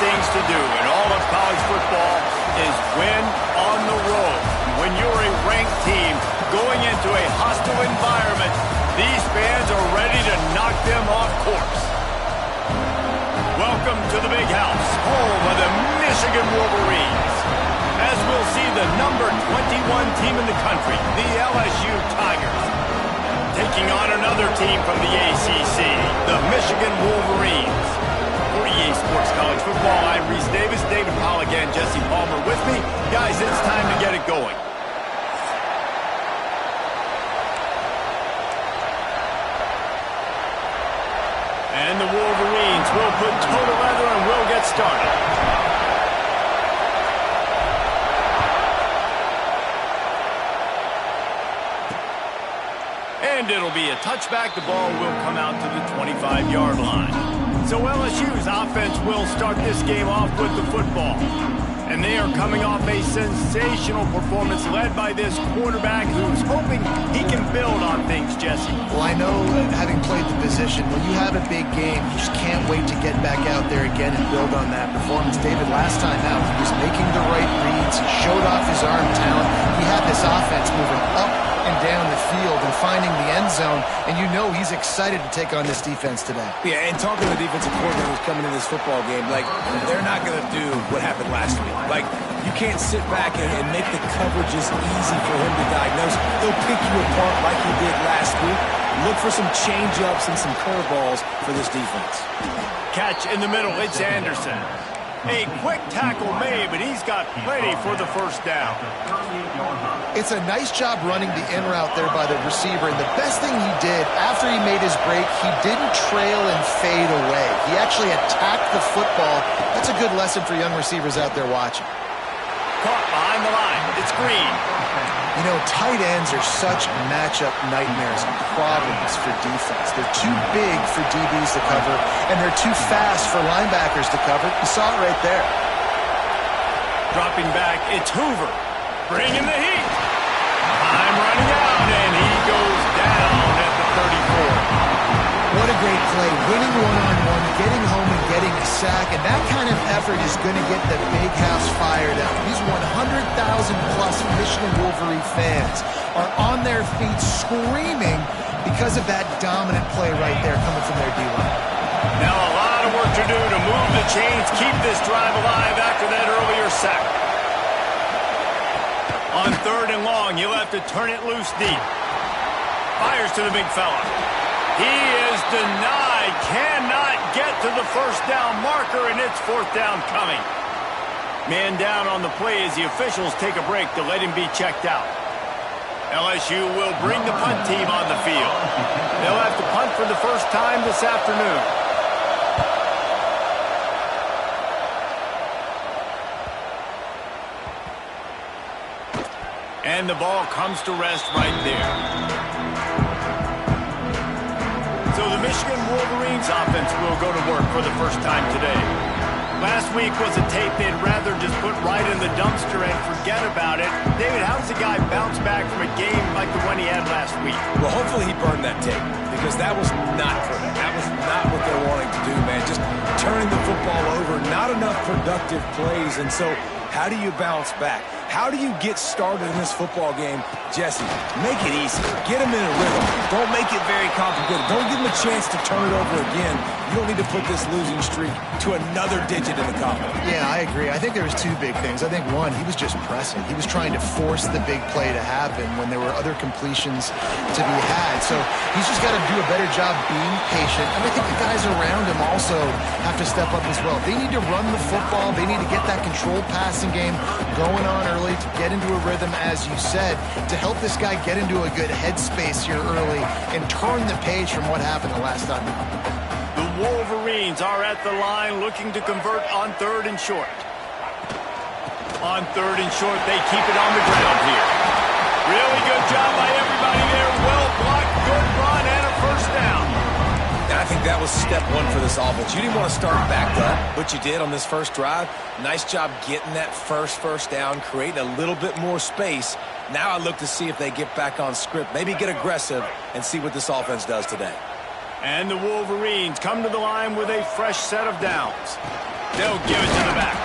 things to do in all of college football is win on the road. When you're a ranked team going into a hostile environment, these fans are ready to knock them off course. Welcome to the Big House, home of the Michigan Wolverines. As we'll see the number 21 team in the country, the LSU Tigers, taking on another team from the ACC, the Michigan Wolverines. For EA Sports College Football, I'm Reese Davis, David Pollack, and Jesse Palmer with me. Guys, it's time to get it going. And the Wolverines will put toe to leather and will get started. And it'll be a touchback. The ball will come out to the 25-yard line. So LSU's offense will start this game off with the football. And they are coming off a sensational performance led by this quarterback who's hoping he can build on things, Jesse. Well, I know, having played the position, when you have a big game, you just can't wait to get back out there again and build on that performance. David, last time out, he was making the right reads. He showed off his arm talent. He had this offense moving up and down the field and finding the end zone, and you know he's excited to take on this defense today. Yeah, and talking to the defensive coordinator who's coming in this football game, like, they're not going to do what happened last week. Like, you can't sit back and make the coverages easy for him to diagnose. He'll pick you apart like he did last week. Look for some change-ups and some curveballs for this defense. Catch in the middle, it's Anderson. A quick tackle made, but he's got plenty for the first down. It's a nice job running the in route there by the receiver, and the best thing he did after he made his break, he didn't trail and fade away. He actually attacked the football. That's a good lesson for young receivers out there watching. Caught behind the line. It's Green. You know, tight ends are such matchup nightmares and problems for defense. They're too big for DBs to cover, and they're too fast for linebackers to cover. You saw it right there. Dropping back, it's Hoover. Bringing the heat. Time running out, and he goes down at the 34. What a great play. Winning one-on-one, getting home and getting a sack, and that kind of effort is going to get the Big House fired up. These 100,000-plus Michigan Wolverine fans are on their feet screaming because of that dominant play right there coming from their D-line. Now a lot of work to do to move the chains, keep this drive alive after that earlier sack. On third and long, he'll have to turn it loose deep. Fires to the big fella. He is denied, cannot get to the first down marker, and it's fourth down coming. Man down on the play as the officials take a break to let him be checked out. LSU will bring the punt team on the field. They'll have to punt for the first time this afternoon. And the ball comes to rest right there. So the Michigan Wolverines offense will go to work for the first time today. Last week was a tape they'd rather just put right in the dumpster and forget about it. David, how does a guy bounce back from a game like the one he had last week? Well, hopefully he burned that tape, because that was not good. That was not what they're wanting to do, man. Just turning the football over, not enough productive plays. And so how do you bounce back? How do you get started in this football game? Jesse, make it easy. Get him in a rhythm. Don't make it very complicated. Don't give him a chance to turn it over again. You don't need to put this losing streak to another digit in the column. Yeah, I agree. I think there was two big things. I think, one, he was just pressing. He was trying to force the big play to happen when there were other completions to be had. So he's just got to do a better job being patient. And I think the guys around him also have to step up as well. They need to run the football. They need to get that controlled passing game going on early to get into a rhythm, as you said, to help this guy get into a good headspace here early and turn the page from what happened the last time. The Wolverines are at the line looking to convert on third and short. On third and short, they keep it on the ground here. Really good job by everybody there. Well blocked, good run, and a first down. And I think that was step one for this offense. You didn't want to start backed up, but you did on this first drive. Nice job getting that first down, creating a little bit more space. Now I look to see if they get back on script, maybe get aggressive, and see what this offense does today. And the Wolverines come to the line with a fresh set of downs. They'll give it to the back.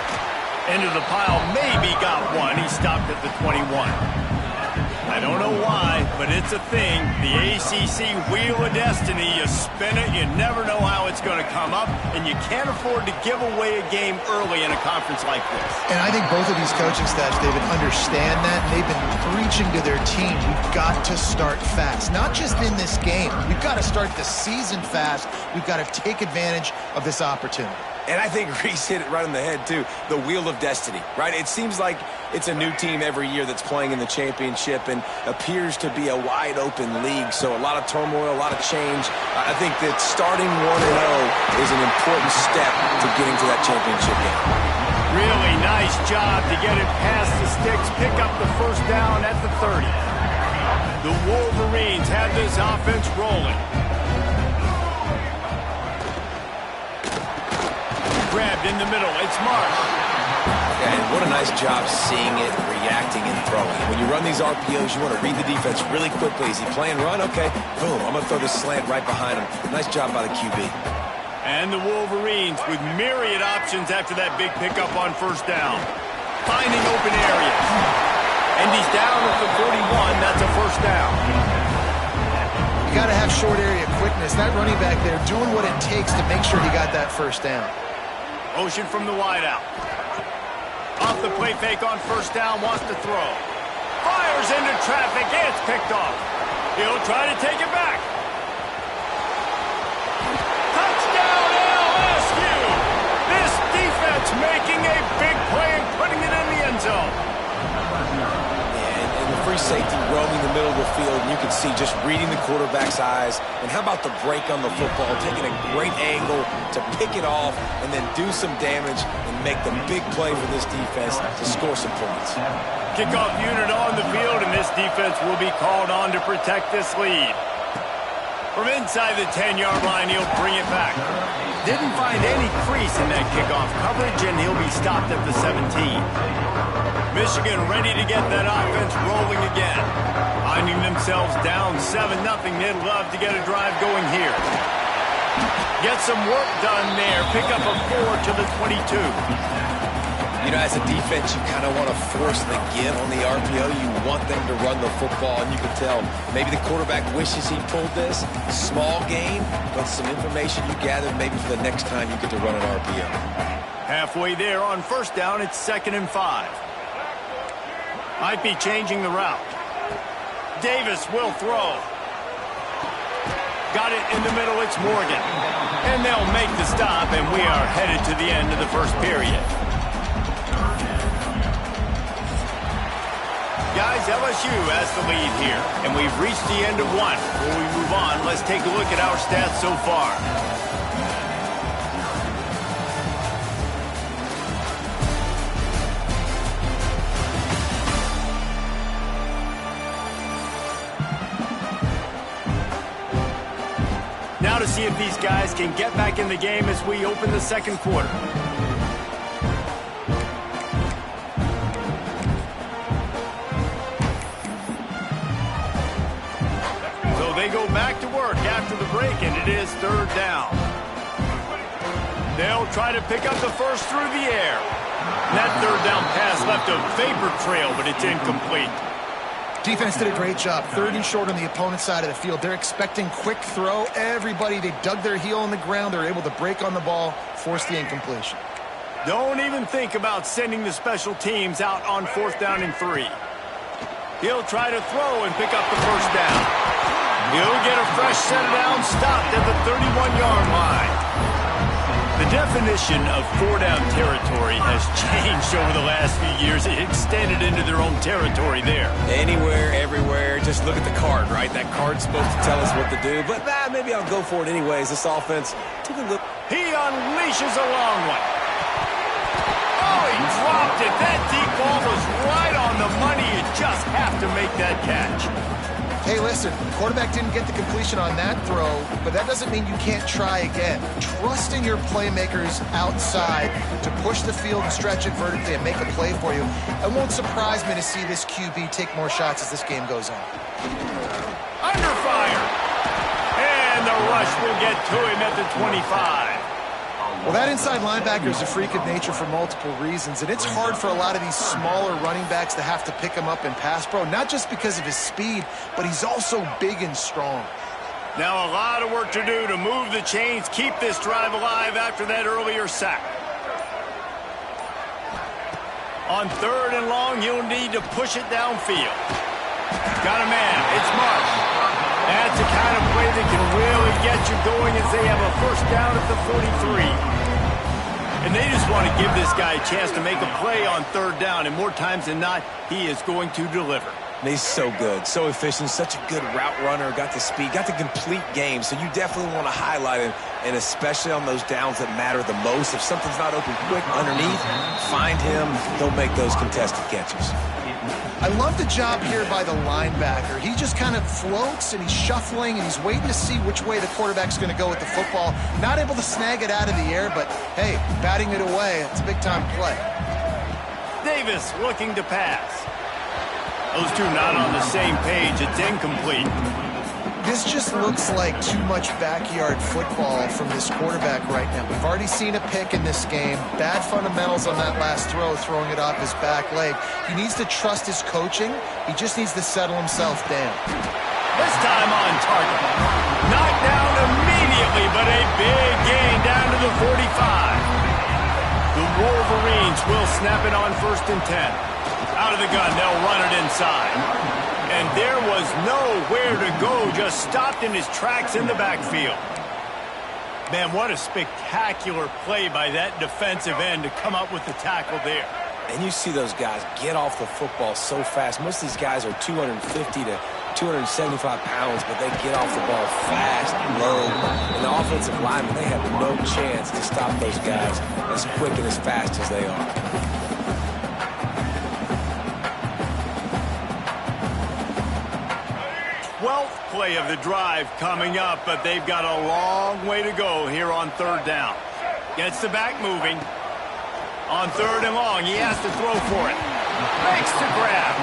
Into the pile, maybe got one. He stopped at the 21. I don't know why, but it's a thing. The ACC Wheel of Destiny, you spin it, you never know how it's going to come up, and you can't afford to give away a game early in a conference like this. And I think both of these coaching staffs, David, understand that. They've been preaching to their team, we've got to start fast. Not just in this game. We've got to start the season fast. We've got to take advantage of this opportunity. And I think Reese hit it right on the head, too. The Wheel of Destiny, right? It seems like it's a new team every year that's playing in the championship and appears to be a wide-open league. So a lot of turmoil, a lot of change. I think that starting 1-0 is an important step to getting to that championship game. Really nice job to get it past the sticks, pick up the first down at the 30. The Wolverines have this offense rolling. Grabbed in the middle. It's Mark. And what a nice job seeing it, reacting, and throwing. When you run these RPOs, you want to read the defense really quickly. Is he playing run? Okay. Boom. I'm going to throw this slant right behind him. Nice job by the QB. And the Wolverines with myriad options after that big pickup on first down. Finding open areas. And he's down at the 41. That's a first down. You got to have short area quickness. That running back there doing what it takes to make sure he got that first down. Motion from the wideout. Off the play fake on first down, wants to throw. Fires into traffic, it's picked off. He'll try to take it back. Touchdown LSU! This defense making a big play and putting it in the end zone. And the free safety roaming the middle of the field, and you can see just reading the quarterback's eyes. And how about the break on the football, taking a great angle to pick it off and then do some damage and make the big play for this defense to score some points. Kickoff unit on the field, and this defense will be called on to protect this lead. From inside the 10-yard line, he'll bring it back. Didn't find any crease in that kickoff coverage, and he'll be stopped at the 17. Michigan ready to get that offense rolling again. Finding themselves down 7-0, they'd love to get a drive going here. Get some work done there. Pick up a 4 to the 22. You know, as a defense, you kind of want to force the give on the RPO. You want them to run the football, and you can tell maybe the quarterback wishes he pulled this. Small gain, but some information you gathered maybe for the next time you get to run an RPO. Halfway there on first down, it's 2nd and 5. Might be changing the route. Davis will throw. Got it in the middle, it's Morgan. And they'll make the stop, and we are headed to the end of the first period. Guys, LSU has the lead here, and we've reached the end of one. Before we move on, let's take a look at our stats so far. Now to see if these guys can get back in the game as we open the second quarter. So they go back to work after the break, and it is 3rd down. They'll try to pick up the first through the air. And that 3rd down pass left a vapor trail, but it's incomplete. Defense did a great job. 3rd and short on the opponent's side of the field. They're expecting quick throw. Everybody, they dug their heel on the ground. They're able to break on the ball, force the incompletion. Don't even think about sending the special teams out on 4th down and 3. He'll try to throw and pick up the first down. He'll get a fresh set down, stopped at the 31-yard line. The definition of 4-down territory has changed over the last few years. It extended into their own territory there. Anywhere, everywhere, just look at the card, right? That card's supposed to tell us what to do, but maybe I'll go for it anyways. This offense took a look. He unleashes a long one. Oh, he dropped it. That deep ball was right on the money. You just have to make that catch. Hey, listen, the quarterback didn't get the completion on that throw, but that doesn't mean you can't try again. Trust in your playmakers outside to push the field and stretch it vertically and make a play for you. It won't surprise me to see this QB take more shots as this game goes on. Under fire. And the rush will get to him at the 25. Well, that inside linebacker is a freak of nature for multiple reasons, and it's hard for a lot of these smaller running backs to have to pick him up in pass pro, not just because of his speed, but he's also big and strong. Now a lot of work to do to move the chains, keep this drive alive after that earlier sack. On 3rd and long, you'll need to push it downfield. Got a man. It's Marsh. That's the kind of play that can really get you going as they have a first down at the 43. And they just want to give this guy a chance to make a play on 3rd down, and more times than not, he is going to deliver. And he's so good, so efficient, such a good route runner, got the speed, got the complete game, so you definitely want to highlight him, and especially on those downs that matter the most. If something's not open quick underneath, find him, he'll make those contested catches. I love the job here by the linebacker. He just kind of floats, and he's shuffling, and he's waiting to see which way the quarterback's going to go with the football. Not able to snag it out of the air, but, hey, batting it away, it's a big-time play. Davis looking to pass. Those two not on the same page. It's incomplete. This just looks like too much backyard football from this quarterback right now. We've already seen a pick in this game. Bad fundamentals on that last throw, throwing it off his back leg. He needs to trust his coaching. He just needs to settle himself down. This time on target. Knocked down immediately, but a big gain down to the 45. The Wolverines will snap it on 1st and 10. Out of the gun, they'll run it inside. And there was nowhere to go, just stopped in his tracks in the backfield. Man, what a spectacular play by that defensive end to come up with the tackle there. And you see those guys get off the football so fast. Most of these guys are 250 to 275 pounds, but they get off the ball fast, low. And the offensive linemen, they have no chance to stop those guys as quick and as fast as they are. 12th play of the drive coming up, but they've got a long way to go here on 3rd down. Gets the back moving. On 3rd and long, he has to throw for it. Makes the grab.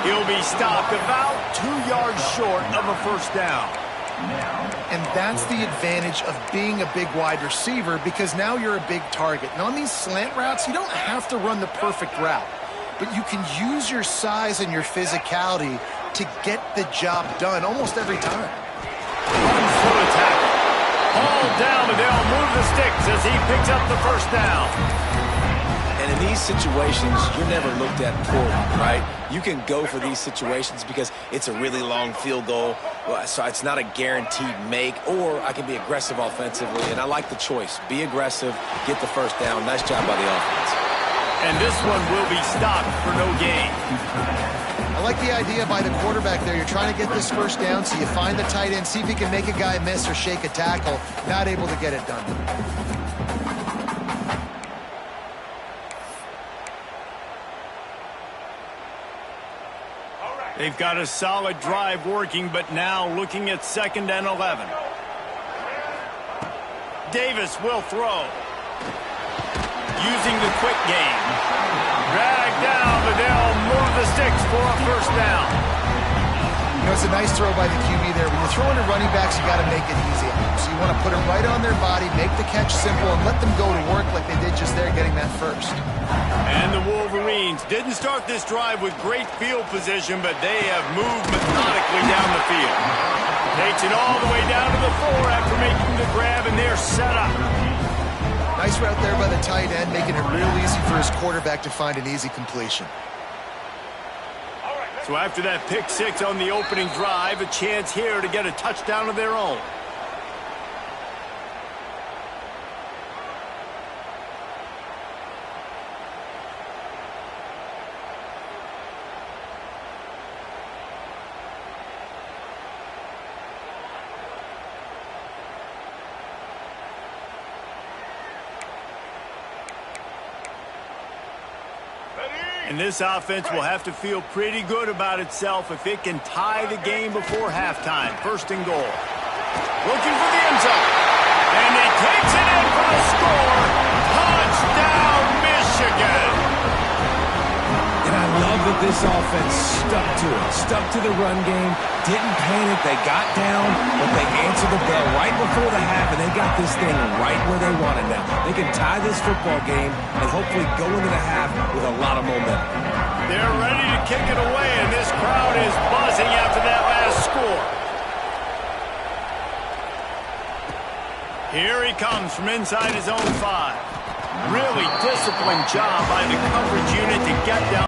He'll be stopped about 2 yards short of a first down. And that's the advantage of being a big wide receiver, because now you're a big target. And on these slant routes, you don't have to run the perfect route, but you can use your size and your physicality to get the job done almost every time. Runs through a tackle. Hauled down, but they'll move the sticks as he picks up the first down. And in these situations, you're never looked at poorly, right? You can go for these situations because it's a really long field goal, so it's not a guaranteed make, or I can be aggressive offensively, and I like the choice. Be aggressive, get the first down. Nice job by the offense. And this one will be stopped for no gain. I like the idea by the quarterback there. You're trying to get this first down, so you find the tight end, see if he can make a guy miss or shake a tackle. Not able to get it done. They've got a solid drive working, but now looking at 2nd and 11. Davis will throw. Using the quick game. Dragged down, but they'll move the sticks for a first down. You know, it's a nice throw by the QB there. When you're throwing to running backs, you got to make it easy. So you want to put them right on their body, make the catch simple, and let them go to work like they did just there getting that first. And the Wolverines didn't start this drive with great field position, but they have moved methodically down the field. Takes it all the way down to the 4 after making the grab, and they're set up. Nice route there by the tight end, making it real easy for his quarterback to find an easy completion. So after that pick 6 on the opening drive, a chance here to get a touchdown of their own. And this offense will have to feel pretty good about itself if it can tie the game before halftime. 1st and goal. Looking for the end zone. And he takes it in for the score. Touchdown, Michigan. And I love that this offense stuck to it, stuck to the run game, didn't panic. They got down, but they answered the bell right before the half, and they got this thing right where they want it now. They can tie this football game and hopefully go into the half with a lot of momentum. They're ready to kick it away, and this crowd is buzzing after that last score. Here he comes from inside his own 5. Really disciplined job by the coverage unit to get down.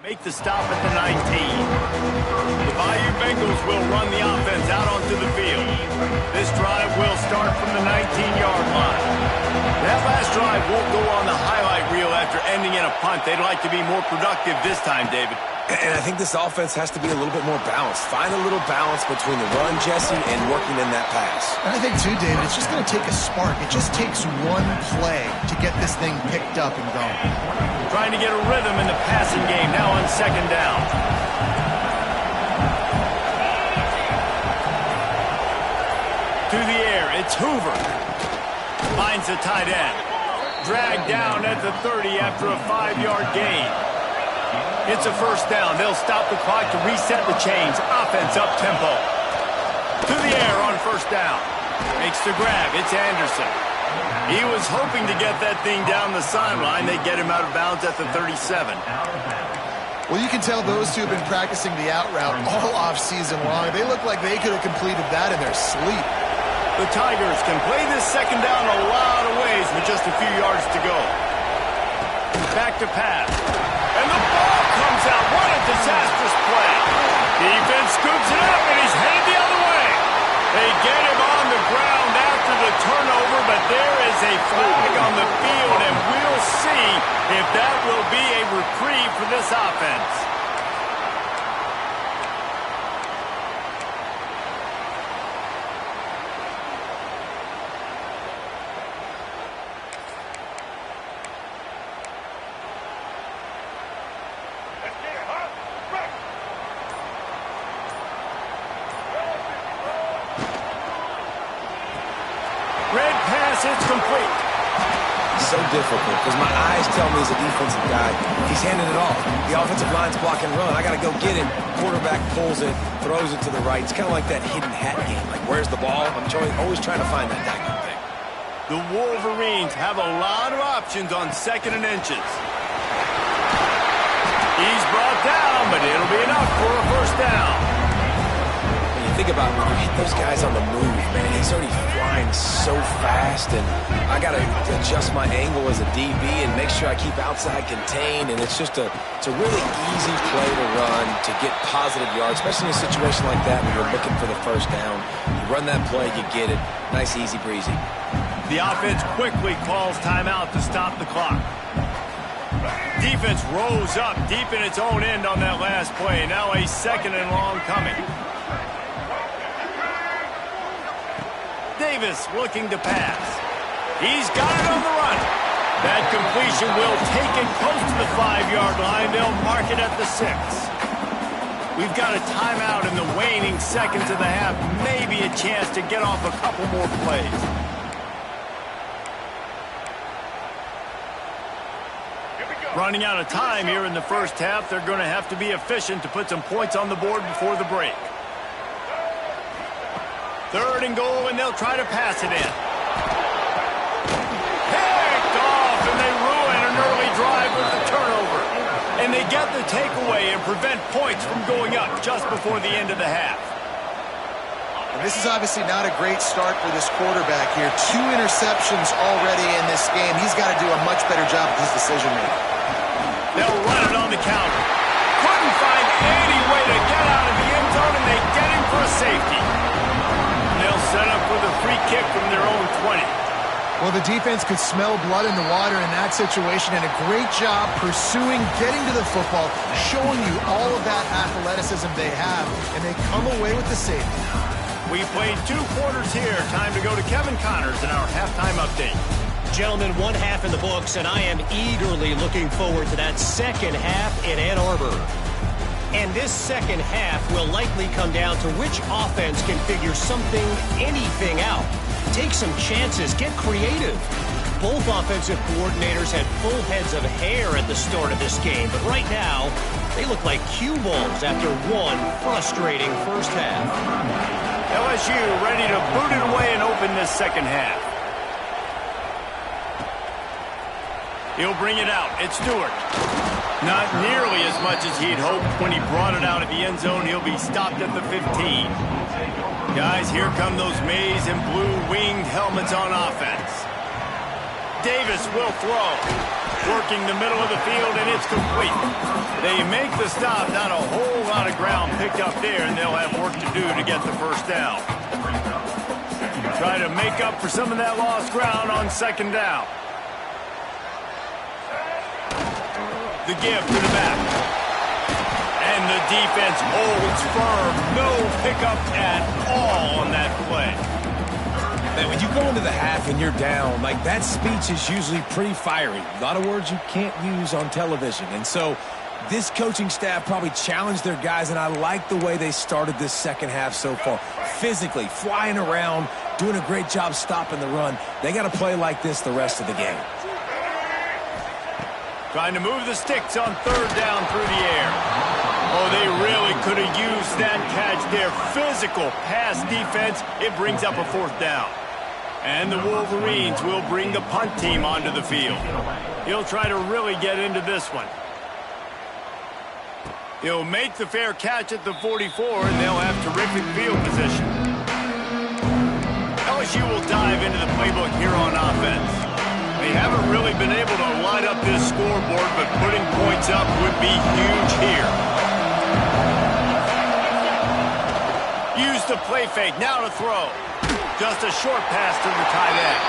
Make the stop at the 19. The Bayou Bengals will run the offense out onto the field. This drive will start from the 19-yard line. That last drive won't go on the highlight reel after ending in a punt. They'd like to be more productive this time, David. And I think this offense has to be a little bit more balanced. Find a little balance between the run, Jesse, and working in that pass. And I think, too, David, it's just going to take a spark. It just takes one play to get this thing picked up and going. Trying to get a rhythm in the passing game now on second down. To the air, it's Hoover. Finds the tight end. Dragged down at the 30 after a 5-yard gain. It's a first down. They'll stop the clock to reset the chains. Offense up-tempo. To the air on first down. Makes the grab. It's Anderson. He was hoping to get that thing down the sideline. They get him out of bounds at the 37. Well, you can tell those two have been practicing the out route all off-season long. They look like they could have completed that in their sleep. The Tigers can play this second down a lot of ways with just a few yards to go. Back to pass. And the ball comes out. What a disastrous play. Defense scoops it up, and he's headed the other way. They get him on the ground after the turnover, but there is a flag on the field, and we'll see if that will be a reprieve for this offense. It's complete. So difficult because my eyes tell me as a defensive guy, he's handing it off. The offensive line's block and run. I got to go get it. Quarterback pulls it, throws it to the right. It's kind of like that hidden hat game. Like, where's the ball? I'm always trying to find that daggone thing. The Wolverines have a lot of options on second and inches. He's brought down, but it'll be enough for a first down. Think about when you hit those guys on the move, man. He's already flying so fast, and I got to adjust my angle as a DB and make sure I keep outside contained, and it's a really easy play to run to get positive yards, especially in a situation like that when you're looking for the first down. You run that play, you get it. Nice, easy breezy. The offense quickly calls timeout to stop the clock. Defense rose up deep in its own end on that last play. Now a second and long coming. Davis looking to pass. He's got it on the run. That completion will take it close to the 5-yard line. They'll mark it at the 6. We've got a timeout in the waning seconds of the half. Maybe a chance to get off a couple more plays. Running out of time here in the first half. They're going to have to be efficient to put some points on the board before the break. Third and goal, and they'll try to pass it in. Picked off, and they ruin an early drive with the turnover. And they get the takeaway and prevent points from going up just before the end of the half. And this is obviously not a great start for this quarterback here. 2 interceptions already in this game. He's got to do a much better job with his decision-making. They'll run it on the counter. Couldn't find any way to get out of the end zone, and they get him for a safety. They'll set up with a free kick from their own 20. Well, the defense could smell blood in the water in that situation, and a great job pursuing, getting to the football, showing you all of that athleticism they have, and they come away with the safety. We played 2 quarters here. Time to go to Kevin Connors in our halftime update. Gentlemen, 1 half in the books, and I am eagerly looking forward to that second half in Ann Arbor. And this second half will likely come down to which offense can figure something, anything out. Take some chances, get creative. Both offensive coordinators had full heads of hair at the start of this game, but right now, they look like cue balls after one frustrating first half. LSU ready to boot it away and open this second half. He'll bring it out. It's Stewart. Not nearly as much as he'd hoped when he brought it out at the end zone. He'll be stopped at the 15. Guys, here come those maize and blue winged helmets on offense. Davis will throw. Working the middle of the field, and it's complete. They make the stop. Not a whole lot of ground picked up there, and they'll have work to do to get the first down. Try to make up for some of that lost ground on second down. The give to the back. And the defense holds firm. No pickup at all on that play. Man, when you go into the half and you're down, like, that speech is usually pretty fiery. A lot of words you can't use on television. And so this coaching staff probably challenged their guys, and I like the way they started this second half so far. Physically, flying around, doing a great job stopping the run. They got to play like this the rest of the game. Trying to move the sticks on third down through the air. Oh, they really could have used that catch there. Physical pass defense. It brings up a fourth down. And the Wolverines will bring the punt team onto the field. He'll try to really get into this one. He'll make the fair catch at the 44, and they'll have terrific field position. LSU will dive into the playbook here on offense. They haven't really been able to line up this scoreboard, but putting points up would be huge here. Use the play fake, now to throw. Just a short pass to the tight end.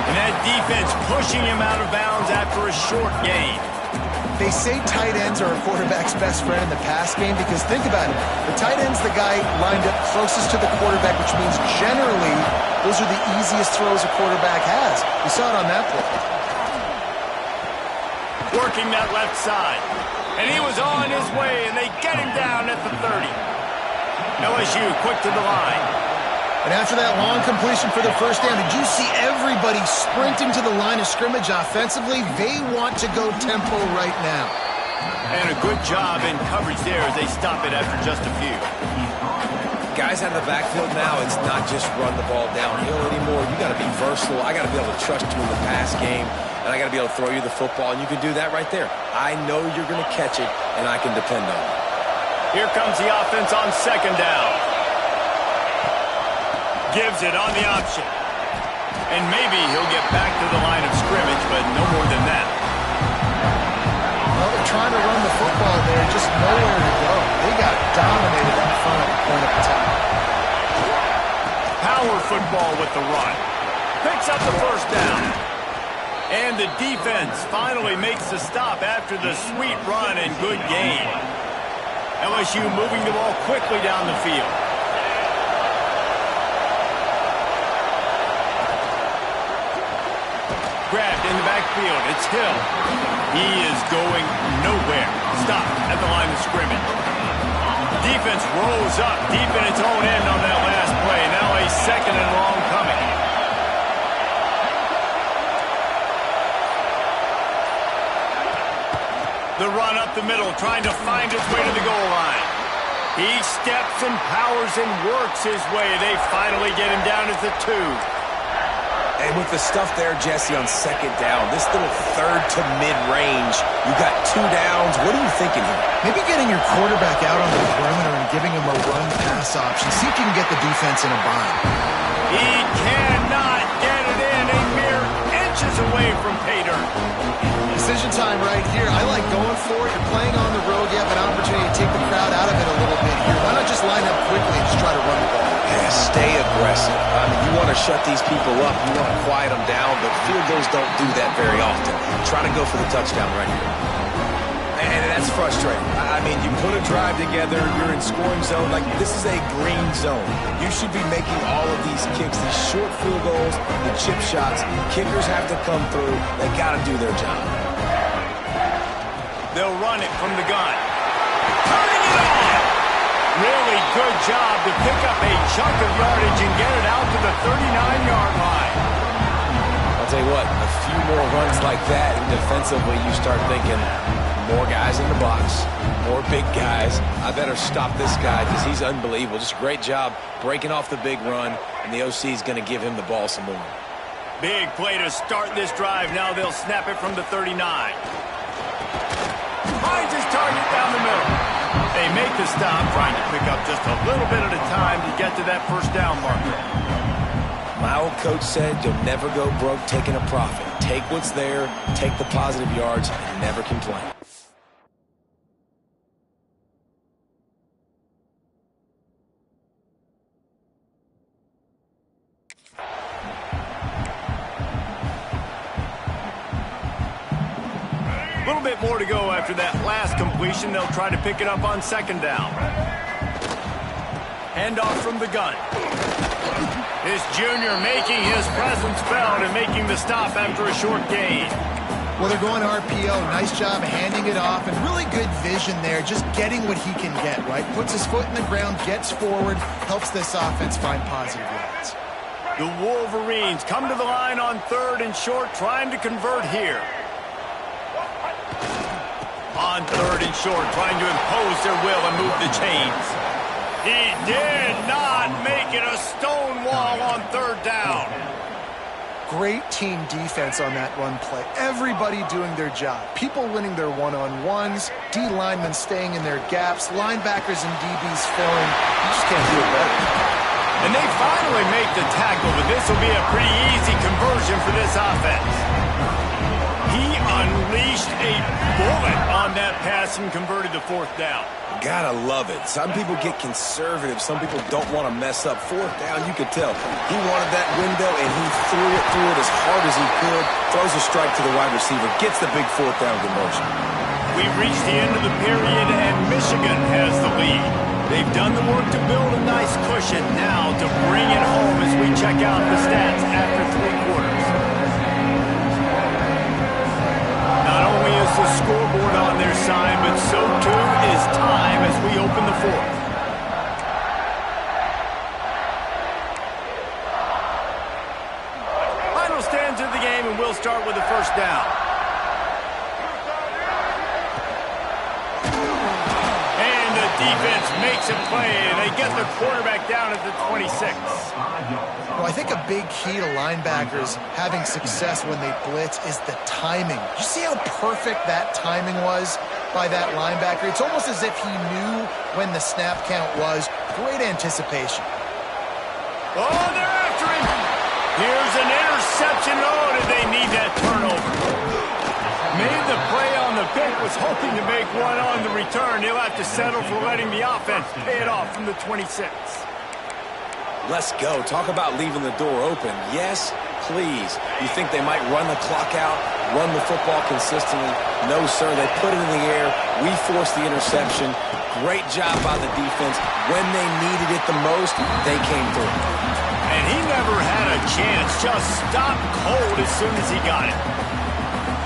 And that defense pushing him out of bounds after a short gain. They say tight ends are a quarterback's best friend in the pass game because think about it. The tight end's the guy lined up closest to the quarterback, which means generally those are the easiest throws a quarterback has. We saw it on that play. Working that left side. And he was on his way, and they get him down at the 30. LSU quick to the line. And after that long completion for the first down, did you see everybody sprinting to the line of scrimmage offensively? They want to go tempo right now. And a good job in coverage there as they stop it after just a few. Guys out of the backfield now, it's not just run the ball downhill anymore. You got to be versatile. I got to be able to trust you in the pass game, and I got to be able to throw you the football, and you can do that right there. I know you're going to catch it, and I can depend on it. Here comes the offense on second down. Gives it on the option. And maybe he'll get back to the line of scrimmage, but no more than that. Well, they're trying to run the football there, just nowhere to go. They got dominated in front of the point of attack. Power football with the run. Picks up the first down. And the defense finally makes the stop after the sweet run and good gain. LSU moving the ball quickly down the field. Grabbed in the backfield. It's Hill. He is going nowhere. Stop at the line of scrimmage. Defense rolls up deep in its own end on that last play. Now a second and long coming. The run up the middle, trying to find his way to the goal line. He steps and powers and works his way. They finally get him down at the 2. And with the stuff there, Jesse, on second down, this little third to mid-range, you got 2 downs. What are you thinking here? Maybe getting your quarterback out on the perimeter and giving him a run-pass option. See if you can get the defense in a bind. He cannot get it in. A mere inches away from pay dirt. Decision time right here. I like going for it. You're playing on the road. You have an opportunity to take the crowd out of it a little bit here. Why not just line up quickly and just try to run the ball? Yeah, stay aggressive. I mean, you want to shut these people up. You want to quiet them down, but field goals don't do that very often. Try to go for the touchdown right here. And that's frustrating. I mean, you put a drive together, you're in scoring zone. Like, this is a green zone. You should be making all of these kicks, these short field goals, the chip shots. Kickers have to come through. They got to do their job. They'll run it from the gun. Turning it on! Really good job to pick up a chunk of yardage and get it out to the 39-yard line. I'll tell you what, a few more runs like that, and defensively you start thinking, more guys in the box, more big guys. I better stop this guy because he's unbelievable. Just a great job breaking off the big run, and the OC is going to give him the ball some more. Big play to start this drive. Now they'll snap it from the 39. Finds his target down the middle. They make the stop, trying to pick up just a little bit at a time to get to that first down marker. My old coach said you'll never go broke taking a profit. Take what's there, take the positive yards, and never complain. A little bit more to go after that last completion. They'll try to pick it up on second down. Handoff from the gun. This junior making his presence felt and making the stop after a short gain. Well, they're going RPO. Nice job handing it off, and really good vision there, just getting what he can get, right? Puts his foot in the ground, gets forward, helps this offense find positive yards. The Wolverines come to the line on 3rd and short, trying to convert here. On 3rd and short, trying to impose their will and move the chains. He did not make it a stone wall on 3rd down. Great team defense on that run play. Everybody doing their job. People winning their one-on-ones, D linemen staying in their gaps, linebackers and DBs filling. You just can't do it better. And they finally make the tackle, but this will be a pretty easy conversion for this offense. He unleashed a bullet on that pass and converted the 4th down. Gotta love it. Some people get conservative. Some people don't want to mess up. 4th down, you could tell. He wanted that window, and he threw it as hard as he could. Throws a strike to the wide receiver. Gets the big 4th down conversion. We've reached the end of the period, and Michigan has the lead. They've done the work to build a nice cushion. Now to bring it home as we check out the stats after 3 quarters. Not only is the scoreboard on their side, but so too is time as we open the 4th. Final stands of the game, and we'll start with the 1st down. And the defense makes a play, and they get the quarterback down at the 26. Well, I think a big key to linebackers having success when they blitz is the timing. You see how perfect that timing was by that linebacker? It's almost as if he knew when the snap count was. Great anticipation. Oh, they're after him. Here's an interception. Oh, did they need that turnover? Made the play on the pick, was hoping to make one on the return. He'll have to settle for letting the offense pay it off from the 26. Let's go. Talk about leaving the door open. Yes, please. You think they might run the clock out, run the football consistently? No, sir. They put it in the air. We forced the interception. Great job by the defense. When they needed it the most, they came through. And he never had a chance. Just stopped cold as soon as he got it.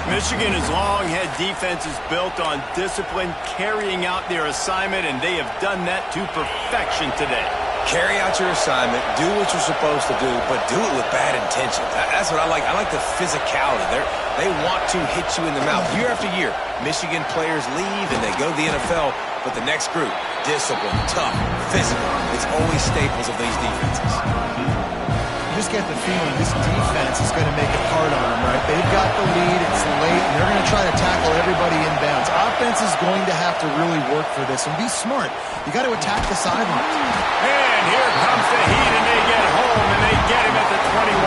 Michigan has long had defenses built on discipline, carrying out their assignment, and they have done that to perfection today. Carry out your assignment, do what you're supposed to do, but do it with bad intentions. That's what I like. I like the physicality. They want to hit you in the mouth. Year after year, Michigan players leave and they go to the NFL, but the next group, discipline, tough, physical. It's always staples of these defenses. You just get the feeling this defense is going to make it hard on them, right? They've got the lead, it's late, and they're going to try to tackle everybody inbounds. Offense is going to have to really work for this and be smart. You got to attack the sidelines. And here comes the heat, and they get home, and they get him at the 21.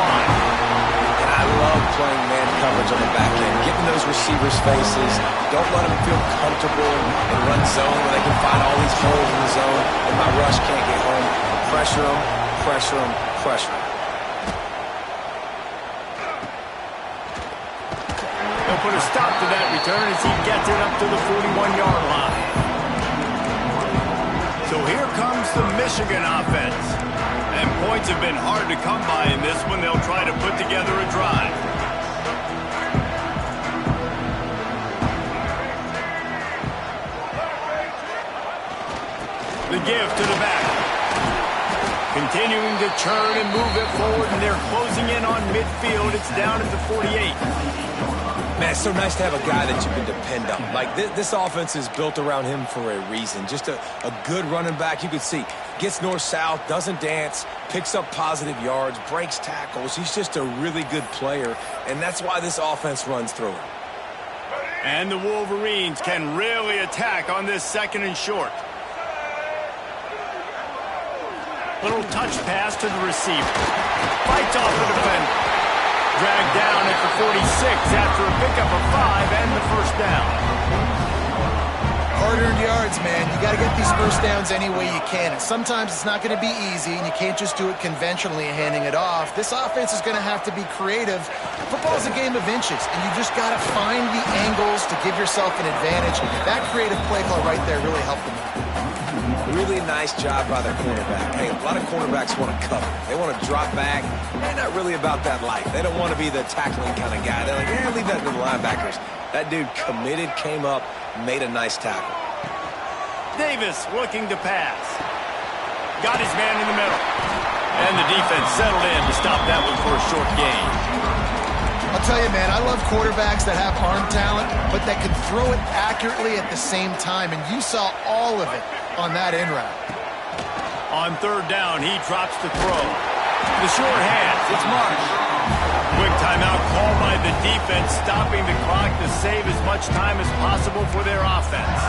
And I love playing man coverage on the back end, getting those receivers' faces. Don't let them feel comfortable and run zone where they can find all these holes in the zone, and my rush can't get home. Pressure them, pressure them, pressure them. They'll put a stop to that return as he gets it up to the 41-yard line. So here comes the Michigan offense. And points have been hard to come by in this one. They'll try to put together a drive. The give to the back. Continuing to churn and move it forward, and they're closing in on midfield. It's down at the 48. Man, it's so nice to have a guy that you can depend on. Like, this offense is built around him for a reason. Just a good running back. You can see, gets north-south, doesn't dance, picks up positive yards, breaks tackles. He's just a really good player, and that's why this offense runs through him. And the Wolverines can really attack on this 2nd and short. Little touch pass to the receiver. Fights off the defender. Dragged down at the 46 after a pickup of 5 and the first down. Hard-earned yards, man. You got to get these first downs any way you can. And sometimes it's not going to be easy, and you can't just do it conventionally handing it off. This offense is going to have to be creative. Football's a game of inches, and you just got to find the angles to give yourself an advantage. That creative play call right there really helped them. Really nice job by their cornerback. Hey, a lot of cornerbacks want to cover. They want to drop back. They're not really about that life. They don't want to be the tackling kind of guy. They're like, yeah, leave that to the linebackers. That dude committed, came up, made a nice tackle. Davis looking to pass. Got his man in the middle. And the defense settled in to stop that one for a short gain. I'll tell you, man, I love quarterbacks that have arm talent, but that can throw it accurately at the same time, and you saw all of it on that in route. On third down, he drops to throw. The short hands, it's Marsh. Quick timeout called by the defense, stopping the clock to save as much time as possible for their offense.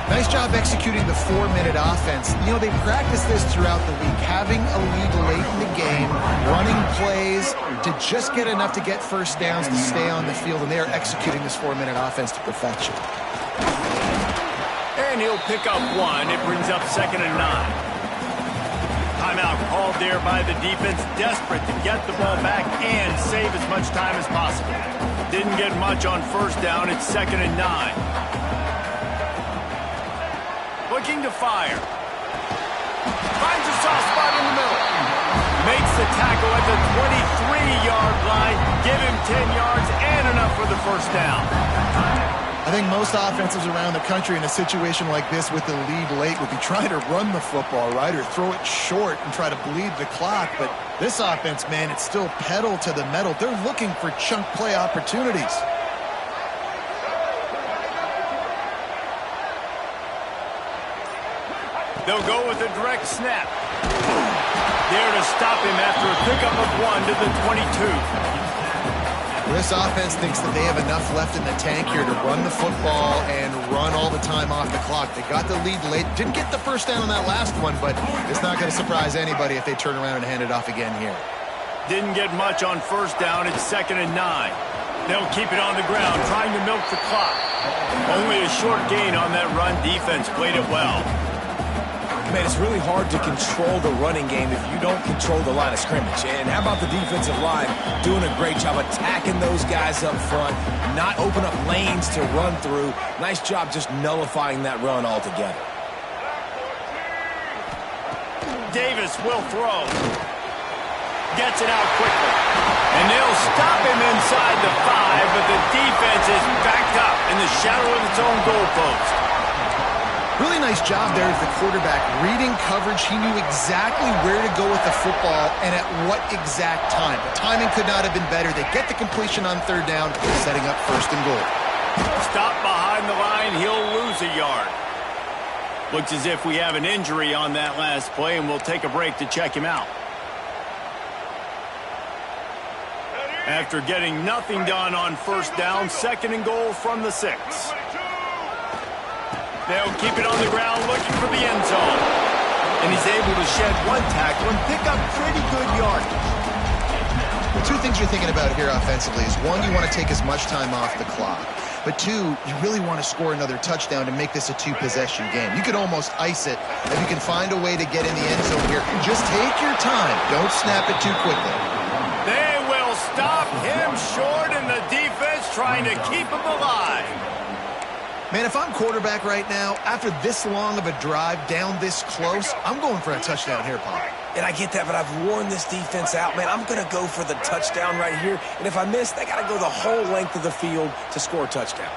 Nice job executing the 4-minute offense. You know, they practice this throughout the week, having a lead late in the game, running plays to just get enough to get first downs to stay on the field, and they are executing this 4-minute offense to perfection. And he'll pick up 1. It brings up 2nd and 9. Timeout called there by the defense, desperate to get the ball back and save as much time as possible. Didn't get much on first down. It's 2nd and 9. Looking to fire. Finds a soft spot in the middle. Makes the tackle at the 23-yard line. Give him 10 yards and enough for the first down. I think most offenses around the country in a situation like this with the lead late would be trying to run the football, right, or throw it short and try to bleed the clock. But this offense, man, it's still pedal to the metal. They're looking for chunk play opportunities. They'll go with a direct snap. There to stop him after a pickup of 1 to the 22. This offense thinks that they have enough left in the tank here to run the football and run all the time off the clock. They got the lead late. Didn't get the first down on that last one, but it's not going to surprise anybody if they turn around and hand it off again here. Didn't get much on first down. It's 2nd and 9. They'll keep it on the ground, trying to milk the clock. Only a short gain on that run. Defense played it well. Man, it's really hard to control the running game if you don't control the line of scrimmage. And how about the defensive line doing a great job attacking those guys up front, not open up lanes to run through. Nice job just nullifying that run altogether. Davis will throw. Gets it out quickly. And they'll stop him inside the 5, but the defense is backed up in the shadow of its own goalpost. Really nice job there as the quarterback. Reading coverage, he knew exactly where to go with the football and at what exact time. The timing could not have been better. They get the completion on third down, setting up 1st and goal. Stop behind the line, he'll lose a yard. Looks as if we have an injury on that last play, and we'll take a break to check him out. After getting nothing done on first down, 2nd and goal from the 6. They'll keep it on the ground looking for the end zone. And he's able to shed 1 tackle and pick up pretty good yardage. The 2 things you're thinking about here offensively is, 1, you want to take as much time off the clock. But 2, you really want to score another touchdown to make this a 2-possession game. You could almost ice it if you can find a way to get in the end zone here. Just take your time. Don't snap it too quickly. They will stop him short, and the defense trying to keep him alive. Man, if I'm quarterback right now, after this long of a drive down this close, I'm going for a touchdown here, Paul. And I get that, but I've worn this defense out, man. I'm going to go for the touchdown right here. And if I miss, they got to go the whole length of the field to score a touchdown.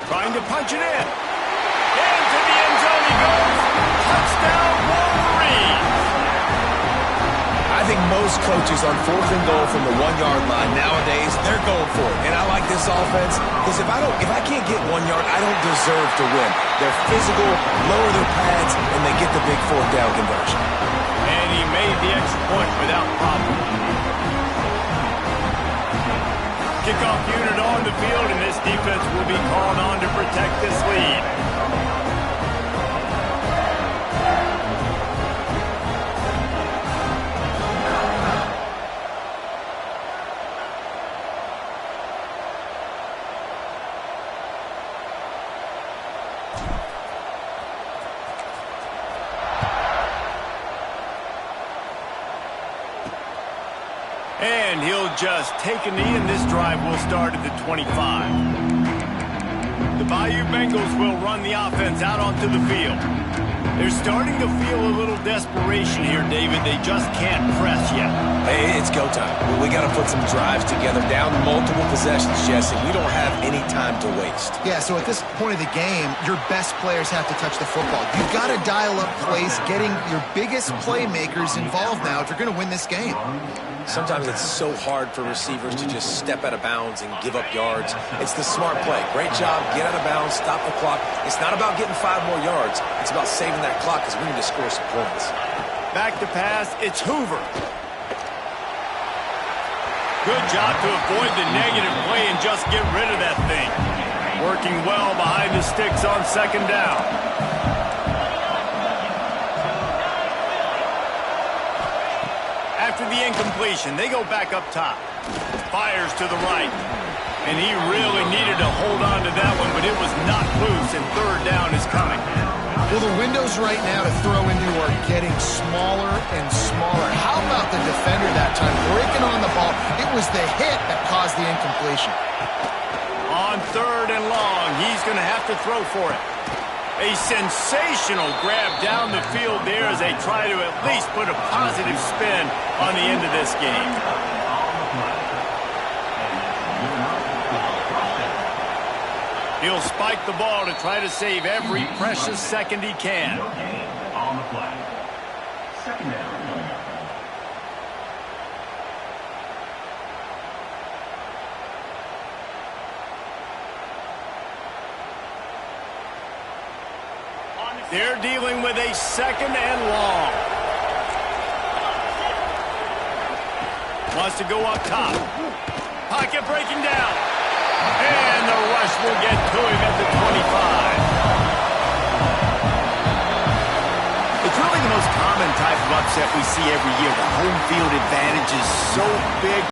Trying to punch it in. Into the end zone he goes. Touchdown, Wolverines. I think most most coaches on 4th and goal from the 1-yard line nowadays, they're going for it. And I like this offense because if I can't get 1 yard, I don't deserve to win. They're physical, lower their pads, and they get the big 4th down conversion. And he made the extra point without problem. Kickoff unit on the field, and this defense will be called on to protect this lead. And he'll just take a knee, and this drive will start at the 25. The Bayou Bengals will run the offense out onto the field. They're starting to feel a little desperation here, David. They just can't press yet. Hey, it's go time. We got to put some drives together, down multiple possessions, Jesse. We don't have any time to waste. Yeah, so at this point of the game, your best players have to touch the football. You've got to dial up plays, getting your biggest playmakers involved now if you're going to win this game. Sometimes it's so hard for receivers to just step out of bounds and give up yards. It's the smart play. Great job. Get out of bounds. Stop the clock. It's not about getting 5 more yards. It's about saving that clock because we need to score some points. Back to pass. It's Hoover. Good job to avoid the negative play and just get rid of that thing. Working well behind the sticks on 2nd down. After the incompletion, they go back up top. Fires to the right. And he really needed to hold on to that one, but it was not loose, and 3rd down is coming. Well, the windows right now to throw into are getting smaller and smaller. How about the defender that time breaking on the ball? It was the hit that caused the incompletion. On 3rd and long, he's going to have to throw for it. A sensational grab down the field there as they try to at least put a positive spin on the end of this game. He'll spike the ball to try to save every precious second he can. On the play. 2nd down. They're dealing with a 2nd and long. Wants to go up top. Pocket breaking down. And the rush will get to him at the 25. It's really the most common type of upset we see every year. The home field advantage is so big.